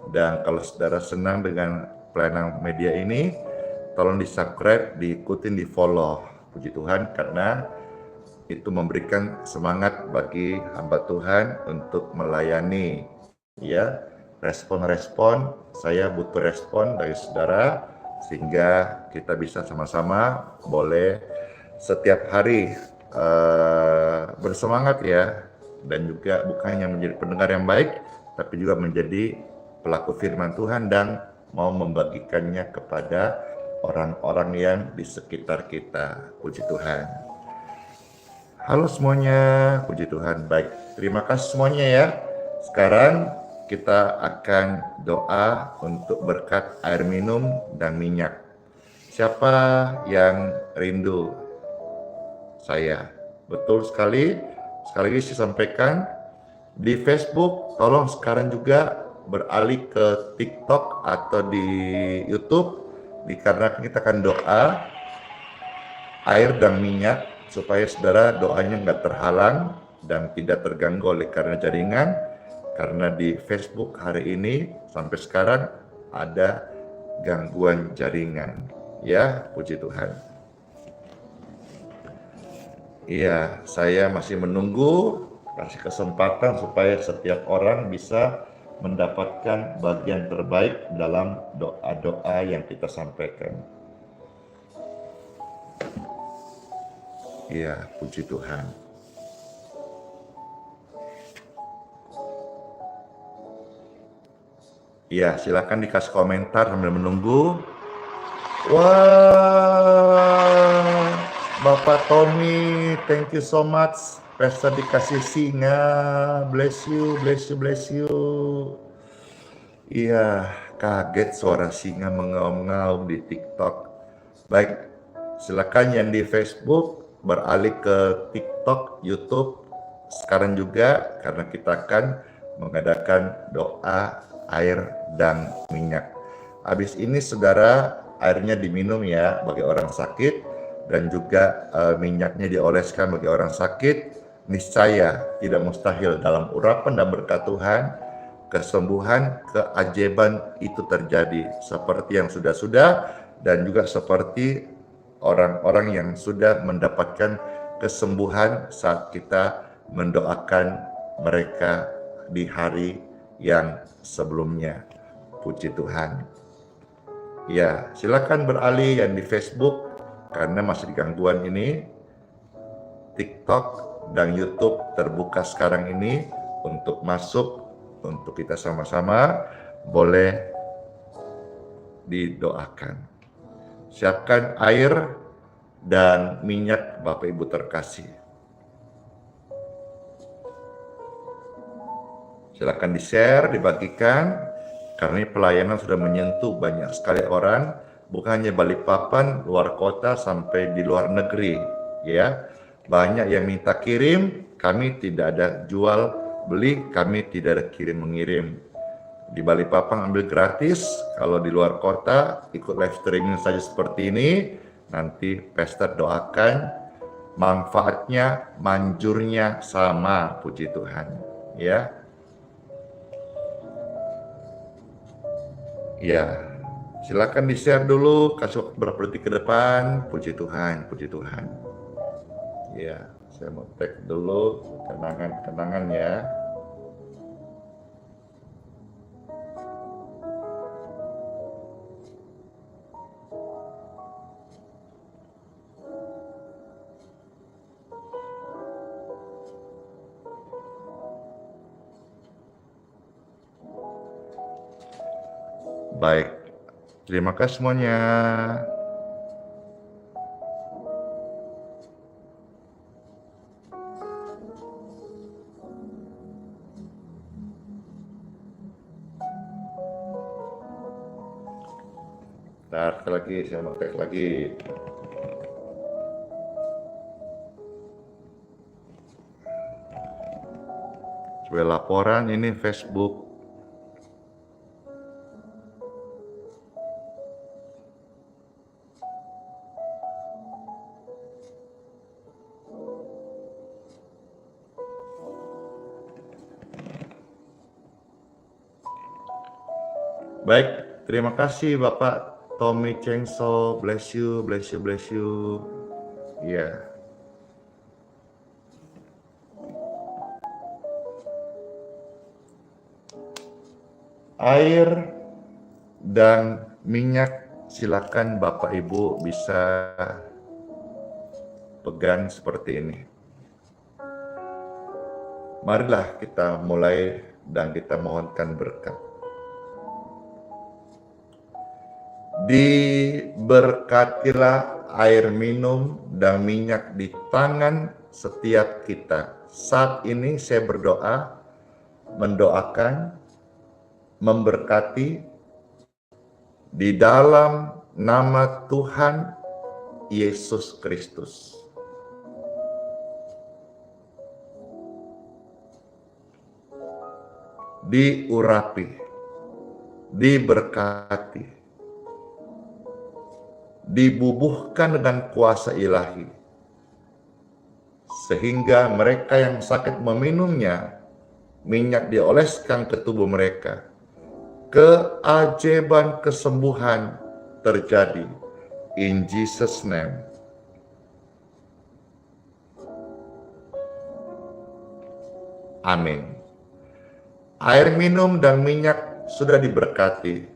Dan kalau saudara senang dengan pelayanan media ini, tolong di-subscribe, diikutin, di-follow. Puji Tuhan, karena itu memberikan semangat bagi hamba Tuhan untuk melayani. Ya, respon-respon, saya butuh respon dari saudara, sehingga kita bisa sama-sama boleh setiap hari bersemangat ya. Dan juga bukan hanya menjadi pendengar yang baik, tapi juga menjadi pelaku firman Tuhan dan mau membagikannya kepada orang-orang yang di sekitar kita. Puji Tuhan. Halo semuanya, puji Tuhan. Baik, terima kasih semuanya ya. Sekarang kita akan doa untuk berkat air minum dan minyak. Siapa yang rindu? Saya. Betul sekali. Sekali lagi saya sampaikan, Di Facebook, tolong sekarang juga beralih ke TikTok atau di YouTube, dikarenakan kita akan doa air dan minyak supaya saudara doanya nggak terhalang dan tidak terganggu oleh karena jaringan. Karena di Facebook hari ini sampai sekarang ada gangguan jaringan. Ya, puji Tuhan. Iya, saya masih menunggu kasih kesempatan supaya setiap orang bisa mendapatkan bagian terbaik dalam doa-doa yang kita sampaikan. Iya, puji Tuhan. Iya, silakan dikasih komentar sambil menunggu. Wah, Bapak Tommy, thank you so much. Pastor dikasih singa, bless you, bless you, bless you. Iya, kaget suara singa mengaum-ngaum di TikTok. Baik, silakan yang di Facebook beralih ke TikTok, YouTube sekarang juga karena kita akan mengadakan doa air dan minyak. Habis ini saudara airnya diminum ya bagi orang sakit dan juga minyaknya dioleskan bagi orang sakit. Niscaya tidak mustahil dalam urapan dan berkat Tuhan kesembuhan, keajaiban itu terjadi seperti yang sudah-sudah dan juga seperti orang-orang yang sudah mendapatkan kesembuhan saat kita mendoakan mereka di hari yang sebelumnya. Puji Tuhan. Ya, silakan beralih yang di Facebook karena masih di gangguan ini. TikTok dan YouTube terbuka sekarang ini untuk masuk, untuk kita sama-sama boleh didoakan. Siapkan air dan minyak Bapak Ibu terkasih. Silakan di-share, dibagikan, karena ini pelayanan sudah menyentuh banyak sekali orang, bukan hanya Balikpapan, luar kota sampai di luar negeri, ya. Banyak yang minta kirim, kami tidak ada jual beli, kami tidak ada kirim mengirim. Di Balikpapan ambil gratis, kalau di luar kota ikut live streaming saja seperti ini, nanti pastor doakan manfaatnya, manjurnya sama, puji Tuhan, ya. Ya, silakan di-share dulu, kasih beberapa detik ke depan, puji Tuhan, puji Tuhan. Ya, saya mau tag dulu kenangan-kenangan ya. Baik, terima kasih semuanya. Bentar, sekali lagi, saya mau tag lagi. Coba laporan ini Facebook. Baik, terima kasih Bapak Tommy Chengso, bless you, bless you, bless you. Ya. Air dan minyak silakan Bapak Ibu bisa pegang seperti ini. Marilah kita mulai dan kita mohonkan berkat. Diberkatilah air minum dan minyak di tangan setiap kita. Saat ini saya berdoa, mendoakan, memberkati di dalam nama Tuhan Yesus Kristus. diurapi, diberkati, dibubuhkan dengan kuasa ilahi, sehingga mereka yang sakit meminumnya, minyak dioleskan ke tubuh mereka, keajaiban kesembuhan terjadi. In Jesus' name. Amin. Air minum dan minyak sudah diberkati.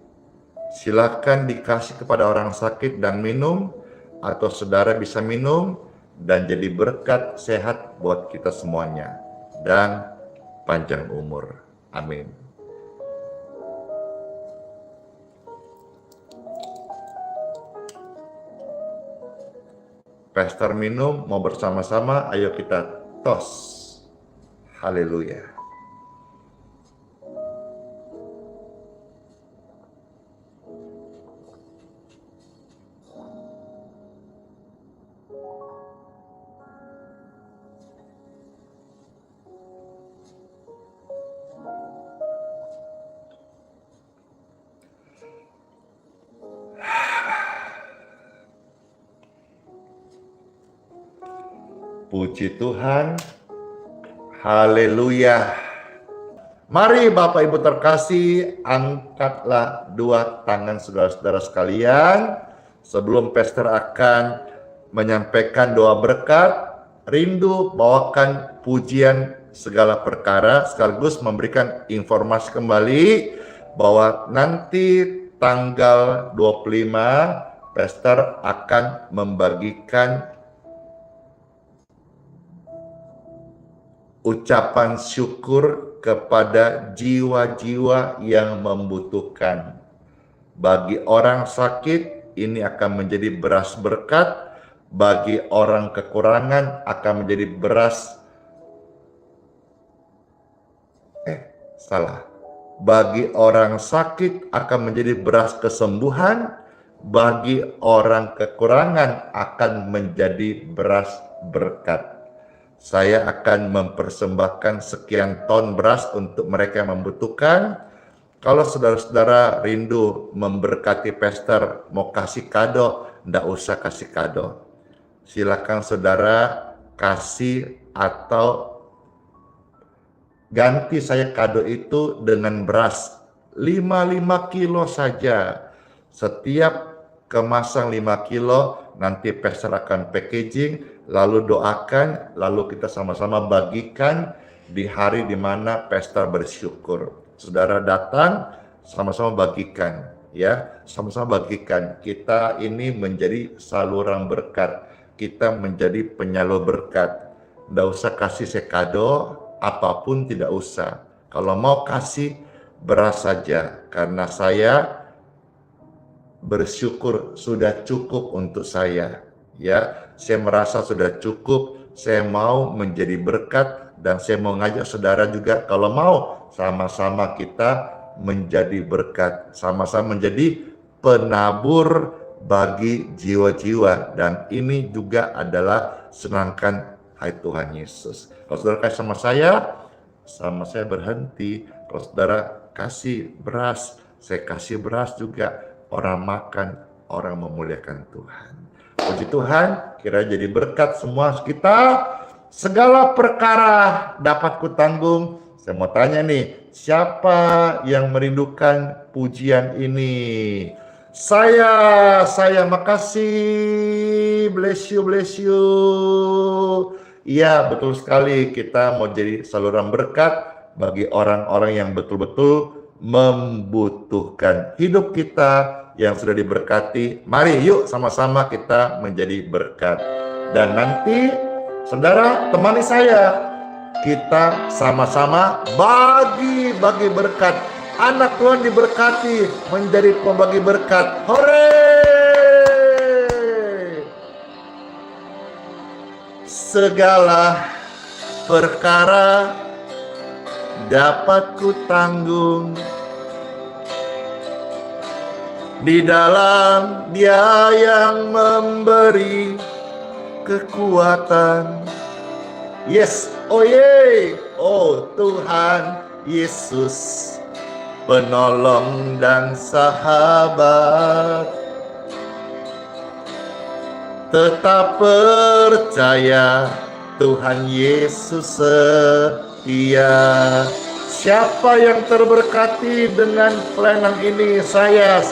Silakan dikasih kepada orang sakit dan minum, atau saudara bisa minum dan jadi berkat sehat buat kita semuanya dan panjang umur. Amin. Pastor minum, mau bersama-sama, ayo kita tos. Haleluya. Puji Tuhan. Haleluya. Mari Bapak Ibu terkasih, angkatlah dua tangan saudara-saudara sekalian. Sebelum pastor akan menyampaikan doa berkat, rindu bawakan pujian segala perkara, sekaligus memberikan informasi kembali bahwa nanti tanggal 25 pastor akan membagikan ucapan syukur kepada jiwa-jiwa yang membutuhkan. Bagi orang sakit, ini akan menjadi beras berkat. Bagi orang kekurangan, akan menjadi beras Bagi orang sakit, akan menjadi beras kesembuhan. Bagi orang kekurangan, akan menjadi beras berkat. Saya akan mempersembahkan sekian ton beras untuk mereka yang membutuhkan. Kalau saudara-saudara rindu memberkati pastor, mau kasih kado, ndak usah kasih kado. Silakan saudara kasih atau ganti saya kado itu dengan beras 5 kilo saja. Setiap kemasan 5 kilo, nanti pastor akan packaging, lalu doakan, lalu kita sama-sama bagikan di hari di mana pastor bersyukur. Saudara datang, sama-sama bagikan, ya, sama-sama bagikan. Kita ini menjadi saluran berkat, kita menjadi penyalur berkat. Nggak usah kasih sekado, apapun tidak usah. Kalau mau kasih beras saja, karena saya bersyukur sudah cukup untuk saya. Ya, saya merasa sudah cukup. Saya mau menjadi berkat dan saya mau ngajak saudara juga kalau mau sama-sama kita menjadi berkat, sama-sama menjadi penabur bagi jiwa-jiwa, dan ini juga adalah senangkan hati Tuhan Yesus. Kalau saudara kasih sama saya berhenti. Kalau saudara kasih beras, saya kasih beras juga. Orang makan, orang memuliakan Tuhan. Puji Tuhan, kira jadi berkat semua kita. Segala perkara dapat kutanggung. Saya mau tanya nih, siapa yang merindukan pujian ini? Saya makasih. Bless you. Iya, betul sekali, kita mau jadi saluran berkat bagi orang-orang yang betul-betul membutuhkan. Hidup kita yang sudah diberkati, mari yuk sama-sama kita menjadi berkat. Dan nanti saudara temani saya, kita sama-sama bagi berkat. Anak Tuhan diberkati menjadi pembagi berkat. Hore! Segala perkara dapat kutanggung di dalam Dia yang memberi kekuatan. Yes, oh ye, oh Tuhan Yesus, penolong dan sahabat. Tetap percaya Tuhan Yesus setia. Siapa yang terberkati dengan pelayanan ini? Saya.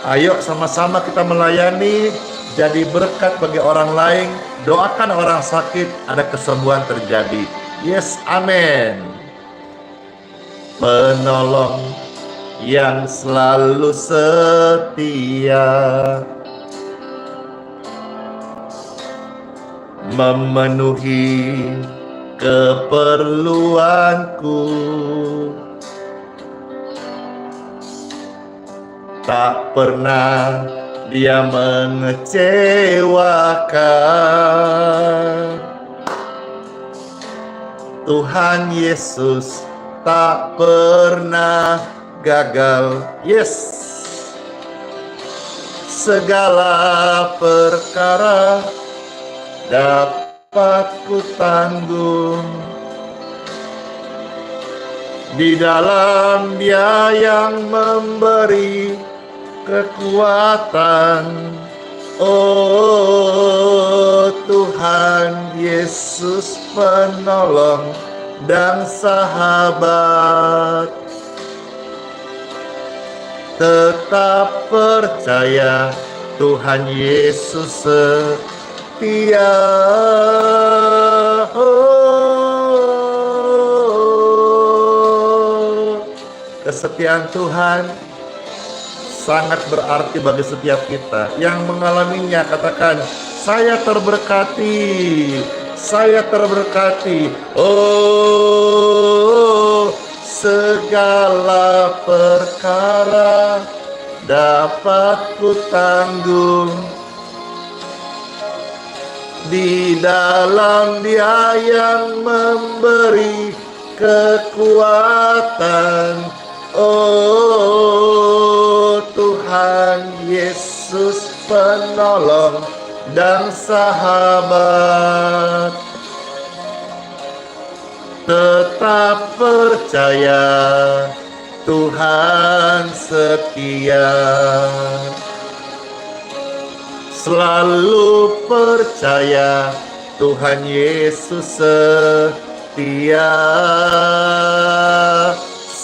Ayo sama-sama kita melayani, jadi berkat bagi orang lain. Doakan orang sakit, ada kesembuhan terjadi. Yes, amin. Penolong yang selalu setia, memenuhi keperluanku, tak pernah dia mengecewakan. Tuhan Yesus tak pernah gagal. Yes, segala perkara dapat ku tanggung di dalam Dia yang memberi kekuatan. Oh Tuhan Yesus, penolong dan sahabat. Tetap percaya Tuhan Yesus setia. Kesetiaan Tuhan sangat berarti bagi setiap kita. Yang mengalaminya katakan, saya terberkati, saya terberkati. Oh, segala perkara dapat ku tanggung di dalam Dia yang memberi kekuatan. Oh Tuhan Yesus, penolong dan sahabat. Tetap percaya Tuhan setia. Selalu percaya Tuhan Yesus setia.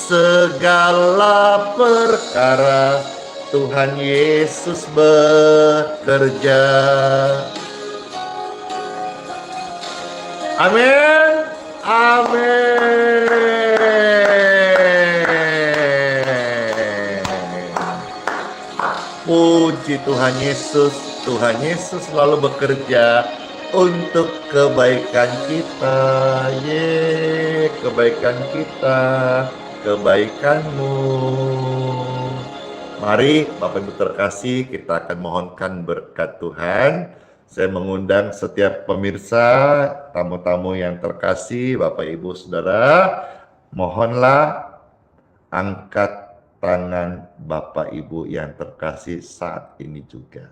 Segala perkara Tuhan Yesus bekerja. Amin. Amin. Puji Tuhan Yesus. Tuhan Yesus selalu bekerja untuk kebaikan kita. Kebaikan kita, kebaikanmu. Mari Bapak Ibu terkasih, kita akan mohonkan berkat Tuhan. Saya mengundang setiap pemirsa, tamu-tamu yang terkasih, Bapak Ibu Saudara, mohonlah angkat tangan Bapak Ibu yang terkasih saat ini juga.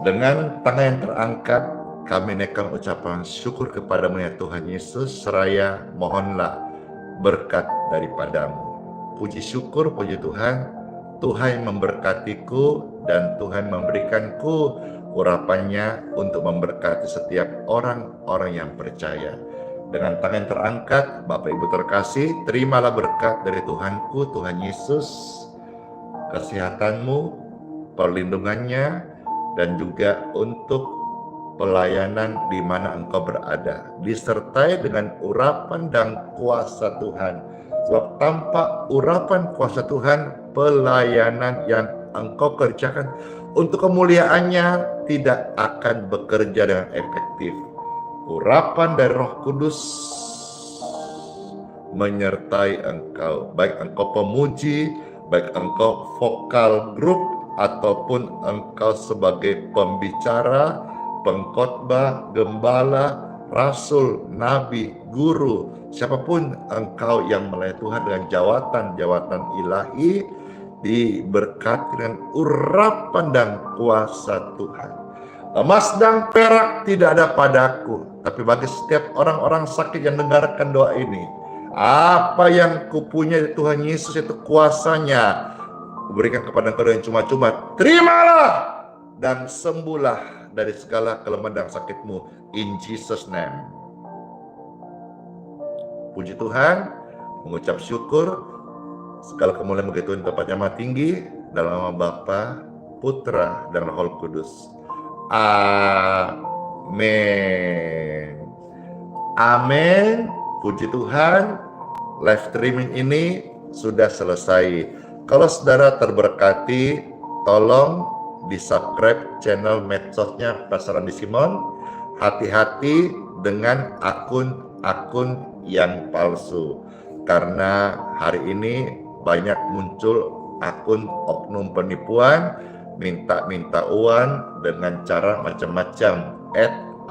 Dengan tangan yang terangkat, kami naikkan ucapan syukur kepadamu ya Tuhan Yesus, seraya mohonlah berkat daripadamu. Puji syukur, puji Tuhan, Tuhan yang memberkatiku dan Tuhan memberikanku urapannya untuk memberkati setiap orang-orang yang percaya. Dengan tangan terangkat, Bapak Ibu terkasih, terimalah berkat dari Tuhanku, Tuhan Yesus, kesehatanmu, perlindungannya, dan juga untuk pelayanan di mana engkau berada, disertai dengan urapan dan kuasa Tuhan. Sebab tanpa urapan kuasa Tuhan, pelayanan yang engkau kerjakan untuk kemuliaannya tidak akan bekerja dengan efektif. Urapan dari Roh Kudus menyertai engkau, baik engkau pemuji, baik engkau vokal grup, ataupun engkau sebagai pembicara, pengkhotbah, gembala, rasul, nabi, guru, siapapun engkau yang melayani Tuhan dengan jawatan-jawatan ilahi, diberkati dengan urapan dan kuasa Tuhan. Emas dan perak tidak ada padaku, tapi bagi setiap orang-orang sakit yang dengarkan doa ini, apa yang kupunya Tuhan Yesus itu kuasanya, kuberikan kepada engkau yang cuma-cuma. Terimalah dan sembuhlah dari segala kelemahan dan sakitmu, in Jesus name. Puji Tuhan, mengucap syukur, segala kemuliaan bagi Tuhan tempat yang maha tinggi, dalam nama Bapa, Putra, dan Roh Kudus. Amin. Amin. Puji Tuhan, live streaming ini sudah selesai. Kalau saudara terberkati, tolong di subscribe channel medsosnya Pastor Andi Simon. Hati-hati dengan akun-akun yang palsu, karena hari ini banyak muncul akun oknum penipuan, minta uang dengan cara macam-macam,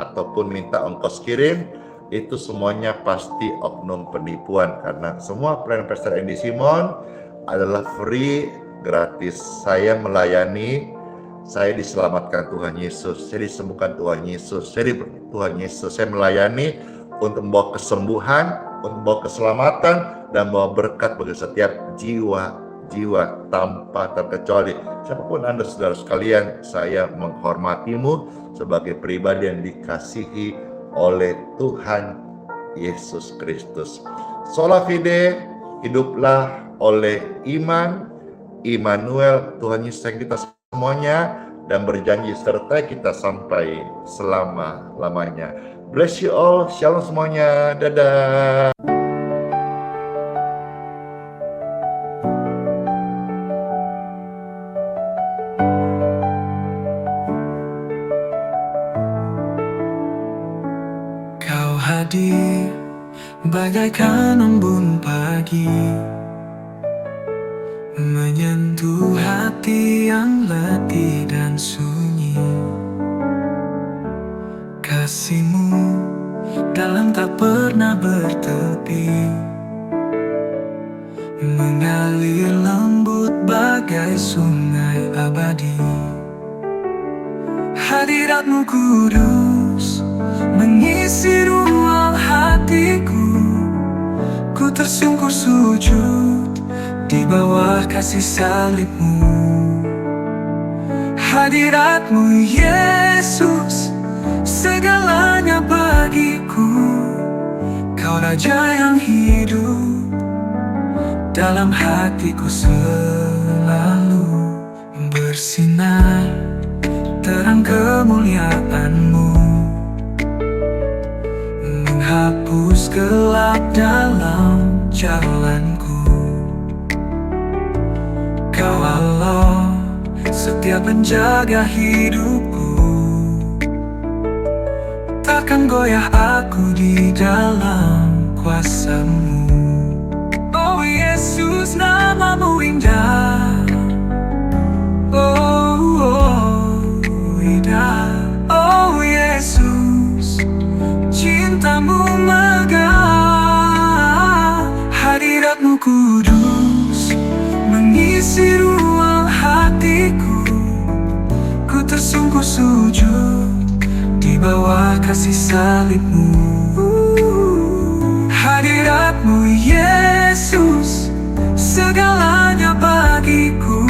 ataupun minta ongkos kirim. Itu semuanya pasti oknum penipuan, karena semua pelayanan Pastor Andi Simon adalah free, gratis. Saya melayani, saya diselamatkan Tuhan Yesus, saya disembuhkan Tuhan Yesus, saya melayani untuk membawa kesembuhan, untuk membawa keselamatan, dan membawa berkat bagi setiap jiwa tanpa terkecuali. Siapapun Anda saudara sekalian, saya menghormatimu sebagai pribadi yang dikasihi oleh Tuhan Yesus Kristus. Sola fide, hiduplah oleh iman. Immanuel, Tuhan Yesus sayang kita semuanya dan berjanji sertai kita sampai selama-lamanya. Bless you all, shalom semuanya, dadah. Kau hadir bagaikan embun pagi, menyentuh hati yang letih dan sunyi. Kasih-Mu dalam tak pernah bertepi, mengalir lembut bagai sungai abadi. Hadirat-Mu kudus mengisi ruang hatiku. Ku tersungkur sujud di bawah kasih salib-Mu. Hadirat-Mu Yesus, segalanya bagiku. Kau Raja yang hidup dalam hatiku, selalu bersinar terang kemuliaan-Mu, menghapus gelap dalam jalanku. Kau Allah, setia penjaga hidupku. Takkan goyah aku di dalam kuasa-Mu. Oh Yesus, nama-Mu indah. Oh indah. Oh Yesus, cinta-Mu megah. Hadirat-Mu kudus mengisi ruang hatiku. Ku tersungkur sujud di bawah kasih salib-Mu. Hadirat-Mu Yesus, segalanya bagiku.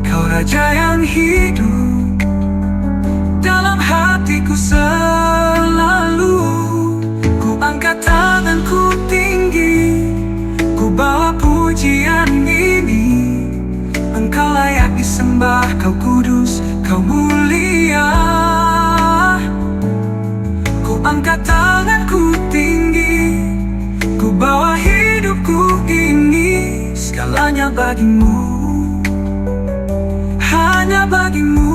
Kau Raja yang hidup dalam hatiku selalu. Ku angkat tanganku tinggi, ku bawa pujian ini. Engkau layak disembah, Kau kudus, Kau mulia. Ku angkat tanganku tinggi, ku bawa hidupku ini. Segalanya bagi-Mu, hanya bagi-Mu.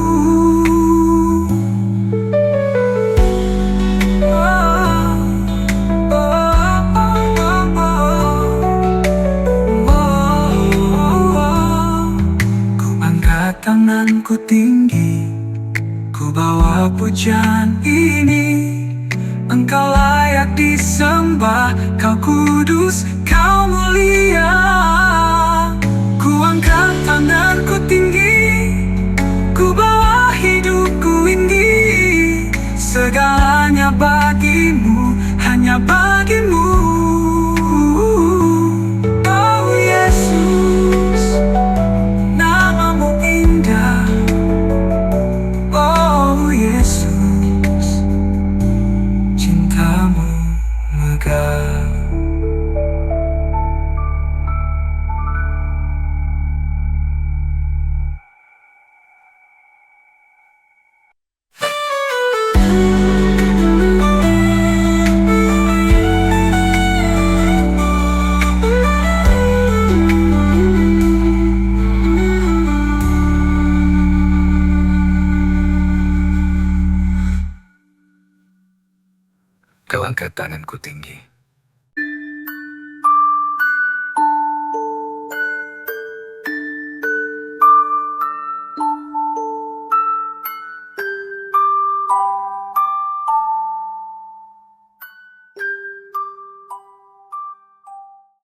Ku angkat tanganku tinggi, ku bawa pujian ini. Engkau layak disembah, Kau kudus, Kau mulia. Ku angkat tanganku tinggi, ku bawa hidupku ini. Kau angkat tanganku tinggi.